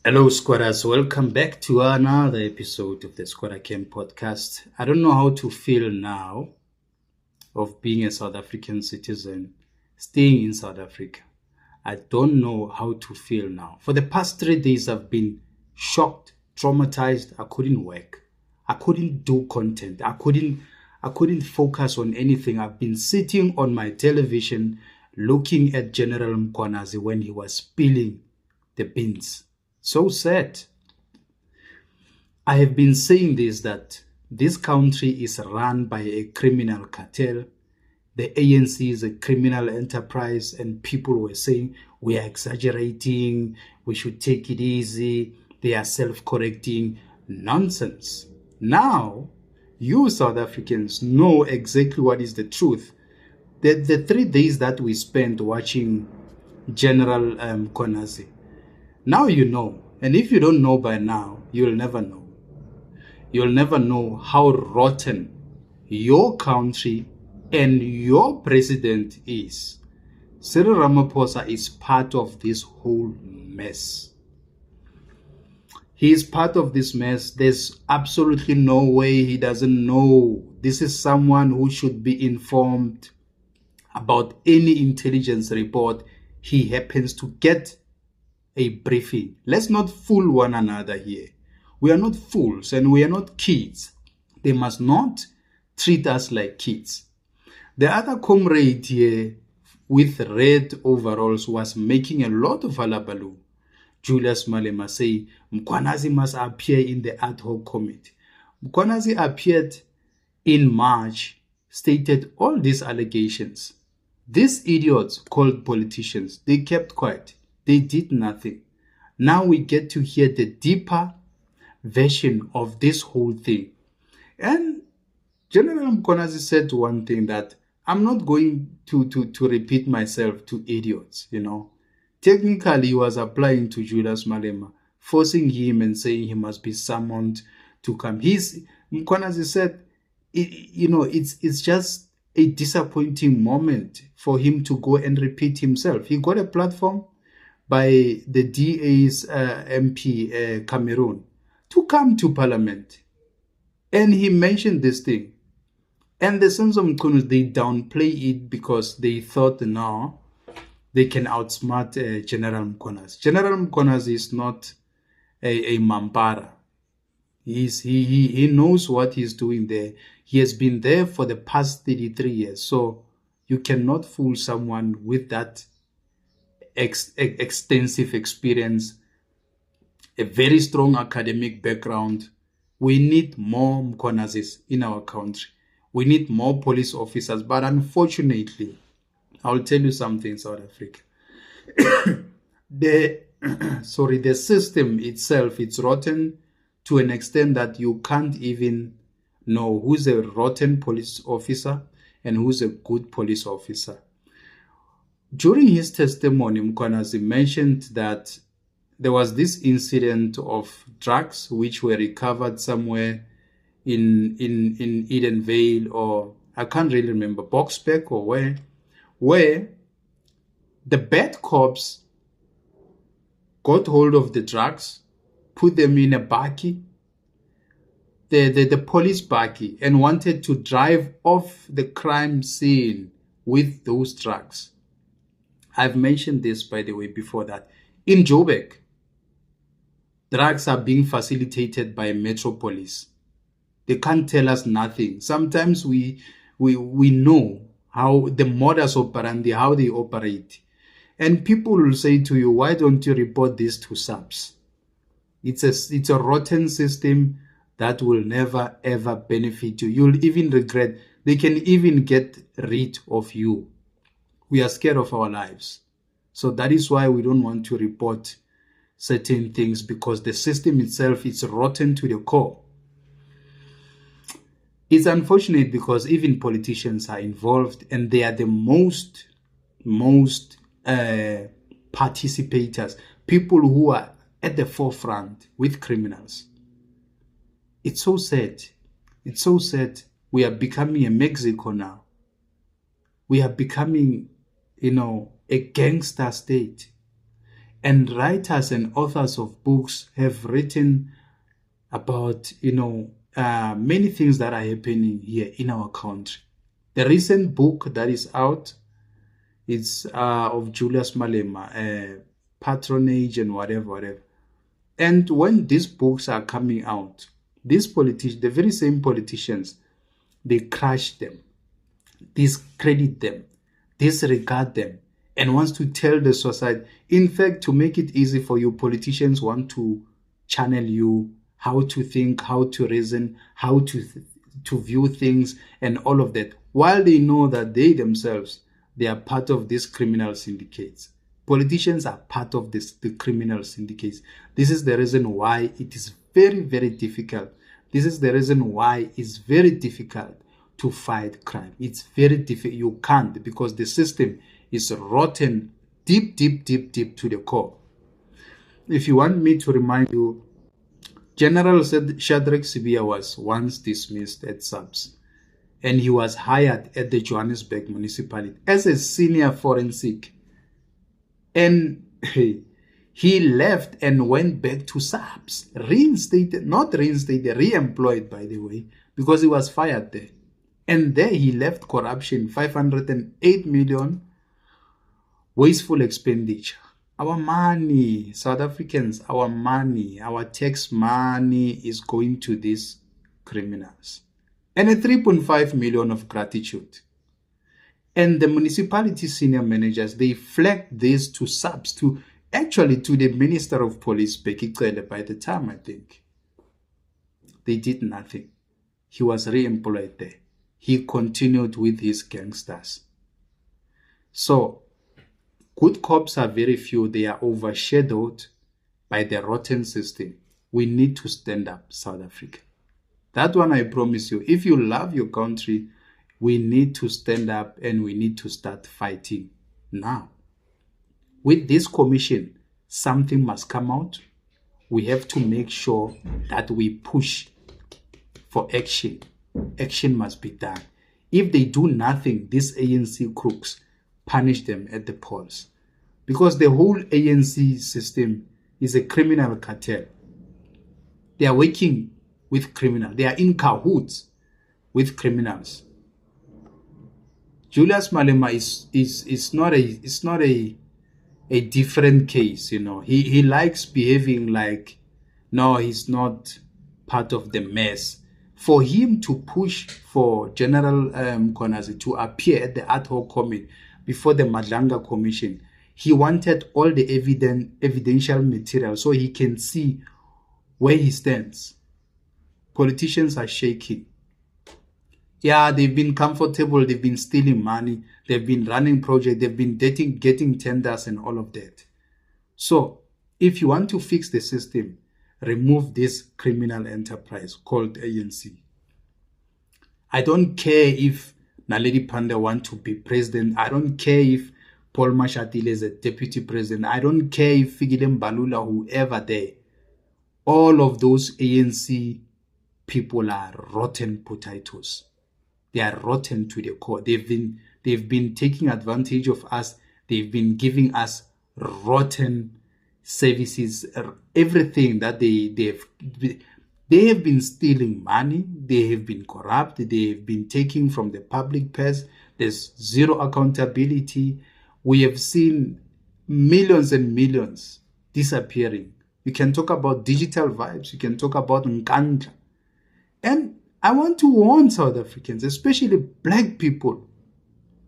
Hello, squatters. Welcome back to another episode of the Squatter Camp podcast. I don't know how to feel now of being a South African citizen, staying in South Africa. I don't know how to feel now. For the past 3 days, I've been shocked, traumatized. I couldn't work. I couldn't do content. I couldn't focus on anything. I've been sitting on my television looking at General Mkhwanazi when he was spilling the beans. So sad. I have been saying this, that this country is run by a criminal cartel. The ANC is a criminal enterprise, and people were saying we are exaggerating, we should take it easy, they are self-correcting. Nonsense. Now, you South Africans know exactly what is the truth. The 3 days that we spent watching General Mkhwanazi, now you know. And if you don't know by now, you'll never know. You'll never know how rotten your country and your president is. Cyril Ramaphosa is part of this whole mess. He is part of this mess. There's absolutely no way he doesn't know. This is someone who should be informed about any intelligence report he happens to get a briefing. Let's not fool one another here. We are not fools and we are not kids. They must not treat us like kids. The other comrade here with red overalls was making a lot of hullabaloo. Julius Malema say Mkhwanazi must appear in the ad hoc committee. Mkhwanazi appeared in March, stated all these allegations. These idiots called politicians, they kept quiet. They did nothing. Now we get to hear the deeper version of this whole thing. And General Mkhwanazi said one thing that I'm not going to repeat myself to idiots, Technically, he was applying to Julius Malema, forcing him and saying he must be summoned to come. Mkhwanazi said, it's just a disappointing moment for him to go and repeat himself. He got a platform by the DA's MP, Cameroon, to come to parliament. And he mentioned this thing. And the sons of Mkhwanazi, they downplay it because they thought now they can outsmart General Mkhwanazi. General Mkhwanazi is not a Mampara. He knows what he's doing there. He has been there for the past 33 years. So you cannot fool someone with that extensive experience, a very strong academic background. We need more Mkhwanazis in our country. We need more police officers. But unfortunately, I'll tell you something, South Africa. The system itself, it's rotten to an extent that you can't even know who's a rotten police officer and who's a good police officer. During his testimony, Mkhwanazi mentioned that there was this incident of drugs which were recovered somewhere in Edenvale, or I can't really remember, Boksburg or where the bad cops got hold of the drugs, put them in a bakkie, the police bakkie, and wanted to drive off the crime scene with those drugs. I've mentioned this, by the way, before that. In Joburg, drugs are being facilitated by Metropolis. They can't tell us nothing. Sometimes we know how the modus operandi, how they operate. And people will say to you, why don't you report this to SAPS? It's a rotten system that will never, ever benefit you. You'll even regret. They can even get rid of you. We are scared of our lives. So that is why we don't want to report certain things, because the system itself is rotten to the core. It's unfortunate because even politicians are involved, and they are the most participators, people who are at the forefront with criminals. It's so sad. It's so sad. We are becoming a Mexico now. We are becoming, a gangster state. And writers and authors of books have written about, many things that are happening here in our country. The recent book that is out is of Julius Malema, Patronage and whatever. And when these books are coming out, these politicians, the very same politicians, they crush them, discredit them, disregard them, and wants to tell the society. In fact, to make it easy for you, politicians want to channel you how to think, how to reason, how to view things, and all of that, while they know that they themselves, they are part of these criminal syndicates. Politicians are part of the criminal syndicates. This is the reason why it is very, very difficult. This is the reason why it's very difficult to fight crime. It's very difficult. You can't, because the system is rotten deep to the core. If you want me to remind you, General Shadrack Sibiya was once dismissed at SAPS, and he was hired at the Johannesburg municipality as a senior forensic. And he left and went back to SAPS, re-employed, by the way, because he was fired there. And there he left corruption, 508 million, wasteful expenditure. Our money, South Africans, our money, our tax money is going to these criminals. And a 3.5 million of gratitude. And the municipality senior managers, they flagged this to SAPS, to the Minister of Police, Bheki Cele, by the time, I think. They did nothing. He was re-employed there. He continued with his gangsters. So, good cops are very few. They are overshadowed by the rotten system. We need to stand up, South Africa. That one I promise you. If you love your country, we need to stand up and we need to start fighting now. With this commission, something must come out. We have to make sure that we push for action. Action must be done. If they do nothing, these ANC crooks, punish them at the polls. Because the whole ANC system is a criminal cartel. They are working with criminals. They are in cahoots with criminals. Julius Malema is not a different case, He likes behaving like, no, he's not part of the mess. For him to push for General Mkhwanazi to appear at the ad hoc committee before the Madlanga Commission, he wanted all the evidential material so he can see where he stands. Politicians are shaking. Yeah, they've been comfortable, they've been stealing money, they've been running projects, they've been getting tenders and all of that. So, if you want to fix the system, remove this criminal enterprise called ANC. I don't care if Naledi Pandor wants to be president. I don't care if Paul Mashatile is a deputy president. I don't care if Fikile Mbalula, whoever there. All of those ANC people are rotten potatoes. They are rotten to the core. They've been taking advantage of us. They've been giving us rotten services, everything that they have been stealing money. They have been corrupt. They have been taking from the public purse. There's zero accountability. We have seen millions and millions disappearing. You can talk about digital vibes. You can talk about Nkandla. And I want to warn South Africans, especially black people,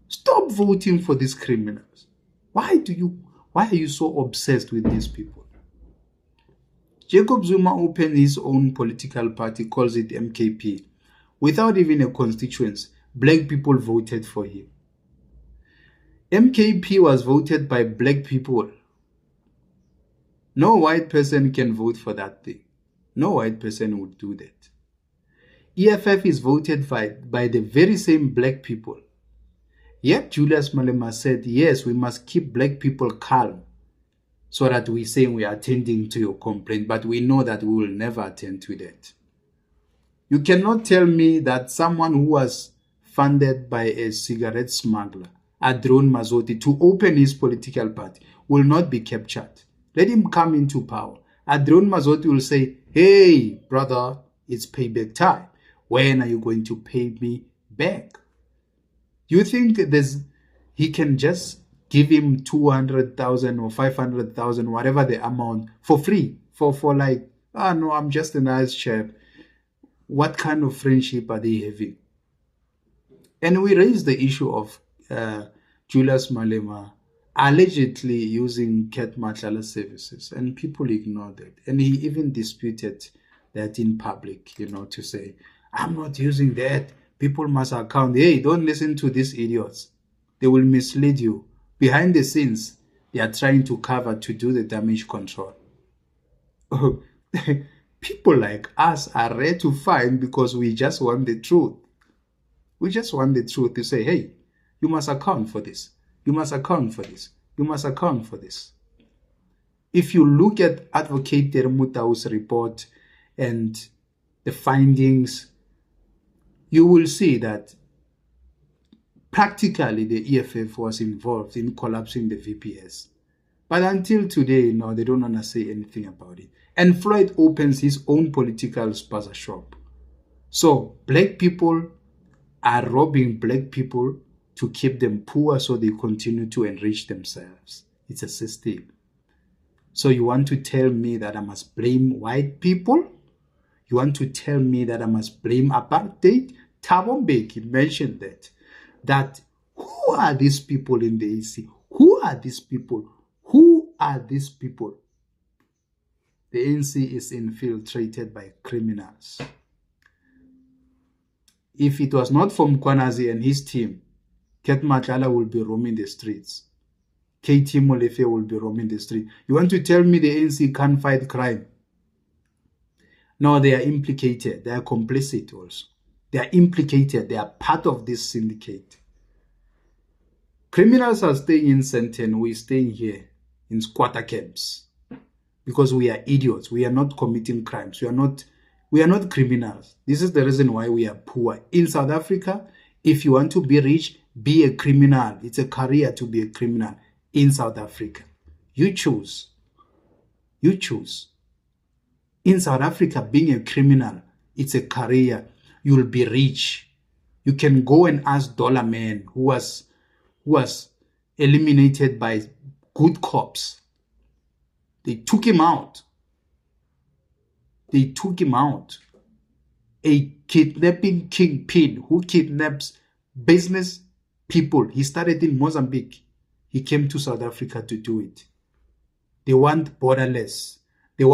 stop voting for these criminals. Why are you so obsessed with these people? Jacob Zuma opened his own political party, calls it MKP. Without even a constituency, black people voted for him. MKP was voted by black people. No white person can vote for that thing. No white person would do that. EFF is voted by the very same black people. Yet Julius Malema said, yes, we must keep black people calm so that we say we are attending to your complaint, but we know that we will never attend to that. You cannot tell me that someone who was funded by a cigarette smuggler, Adron Mazoti, to open his political party will not be captured. Let him come into power. Adrian Mazotti will say, hey, brother, it's payback time. When are you going to pay me back? You think he can just give him 200,000 or 500,000, whatever the amount, for free? For like, no, I'm just a nice chap. What kind of friendship are they having? And we raised the issue of Julius Malema allegedly using Cat Matlala services, and people ignored it. And he even disputed that in public, to say, I'm not using that. People must account. Hey, don't listen to these idiots. They will mislead you. Behind the scenes, they are trying to cover to do the damage control. People like us are rare to find because we just want the truth. We just want the truth to say, hey, you must account for this. You must account for this. You must account for this. If you look at Advocate Termutau's report and the findings, you will see that practically the EFF was involved in collapsing the VPS. But until today, no, they don't want to say anything about it. And Floyd opens his own political spaza shop. So black people are robbing black people to keep them poor so they continue to enrich themselves. It's a system. So you want to tell me that I must blame white people? You want to tell me that I must blame apartheid? Thabo Mbeki mentioned that who are these people in the AC? Who are these people? Who are these people? The ANC is infiltrated by criminals. If it was not for Mkhwanazi and his team, Cat Matlala will be roaming the streets. KT Molefe will be roaming the street. You want to tell me the ANC can't fight crime? No, they are implicated. They are complicit also. They are implicated. They are part of this syndicate. Criminals are staying in Sandton. We're staying here in squatter camps because we are idiots. We are not committing crimes. We are not criminals. This is the reason why we are poor. In South Africa, if you want to be rich, be a criminal. It's a career to be a criminal in South Africa. You choose. You choose. In South Africa, being a criminal, it's a career. You'll be rich. You can go and ask Dollar Man, who was eliminated by good cops. They took him out. They took him out. A kidnapping kingpin who kidnaps business people. He started in Mozambique. He came to South Africa to do it. They want borderless. They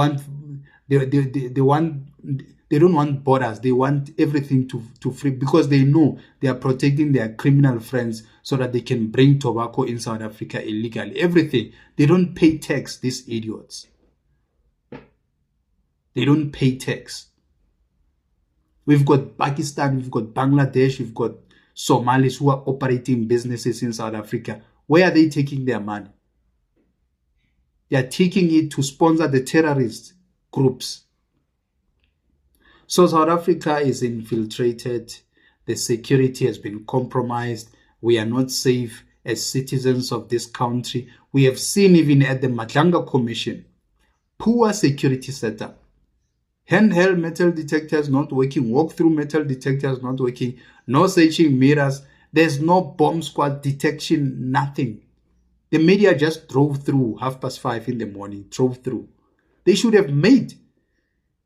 don't want borders. They want everything to free because they know they are protecting their criminal friends so that they can bring tobacco in South Africa illegally. Everything. They don't pay tax, these idiots. They don't pay tax. We've got Pakistan, we've got Bangladesh, we've got Somalis who are operating businesses in South Africa. Where are they taking their money? They are taking it to sponsor the terrorist groups. So South Africa is infiltrated. The security has been compromised. We are not safe as citizens of this country. We have seen even at the Madlanga Commission, poor security setup. Handheld metal detectors not working, walk-through metal detectors not working, no searching mirrors, there's no bomb squad detection, nothing. The media just drove through 5:30 in the morning, drove through. They should have made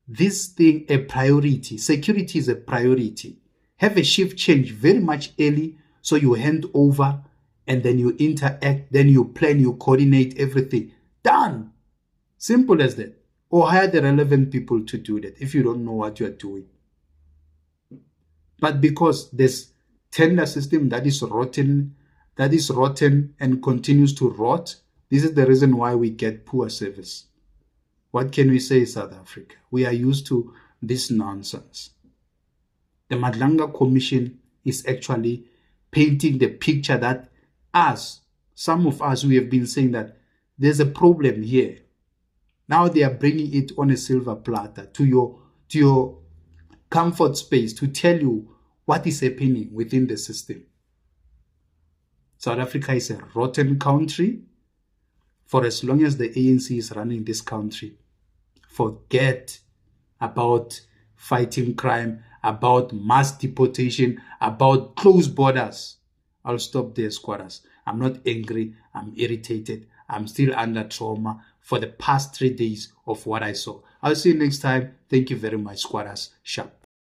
this thing a priority. Security is a priority. Have a shift change very much early so you hand over and then you interact, then you plan, you coordinate everything. Done. Simple as that. Or hire the relevant people to do that if you don't know what you are doing. But because this tender system that is rotten and continues to rot, this is the reason why we get poor service. What can we say, South Africa? We are used to this nonsense. The Madlanga Commission is actually painting the picture that some of us, we have been saying that there's a problem here. Now they are bringing it on a silver platter to your comfort space to tell you what is happening within the system. South Africa is a rotten country For as long as the ANC is running this country, forget about fighting crime, about mass deportation, about closed borders. I'll stop there, squatters. I'm not angry. I'm irritated. I'm still under trauma for the past 3 days of what I saw. I'll see you next time. Thank you very much, squatters. Sharp.